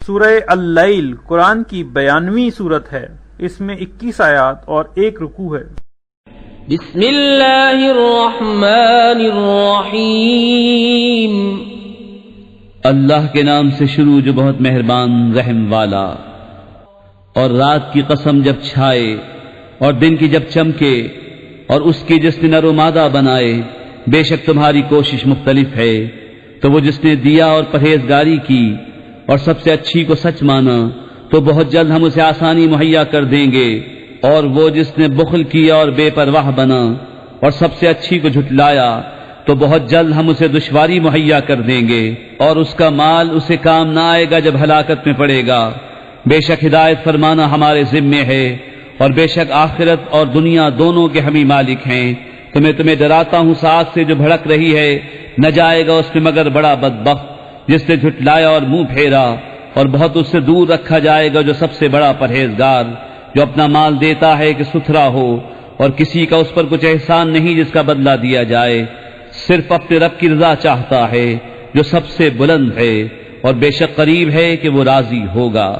سورہ اللیل قرآن کی 92ویں سورت ہے۔ اس میں 21 آیات اور 1 رکوع ہے۔ بسم اللہ الرحمن الرحیم، اللہ کے نام سے شروع جو بہت مہربان رحم والا۔ اور رات کی قسم جب چھائے اور دن کی جب چمکے، اور اس کی جس نے نر و مادہ بنائے، بے شک تمہاری کوشش مختلف ہے۔ تو وہ جس نے دیا اور پرہیزگاری کی اور سب سے اچھی کو سچ مانا، تو بہت جلد ہم اسے آسانی مہیا کر دیں گے۔ اور وہ جس نے بخل کیا اور بے پرواہ بنا اور سب سے اچھی کو جھٹلایا، تو بہت جلد ہم اسے دشواری مہیا کر دیں گے، اور اس کا مال اسے کام نہ آئے گا جب ہلاکت میں پڑے گا۔ بے شک ہدایت فرمانا ہمارے ذمے ہے، اور بے شک آخرت اور دنیا دونوں کے ہم ہی مالک ہیں۔ تو میں تمہیں ڈراتا ہوں ساتھ سے جو بھڑک رہی ہے، نہ جائے گا اس میں مگر بڑا بدبخت جس نے جھٹلایا اور منہ پھیرا، اور بہت اس سے دور رکھا جائے گا جو سب سے بڑا پرہیزگار، جو اپنا مال دیتا ہے کہ ستھرا ہو، اور کسی کا اس پر کچھ احسان نہیں جس کا بدلہ دیا جائے، صرف اپنے رب کی رضا چاہتا ہے جو سب سے بلند ہے، اور بے شک قریب ہے کہ وہ راضی ہوگا۔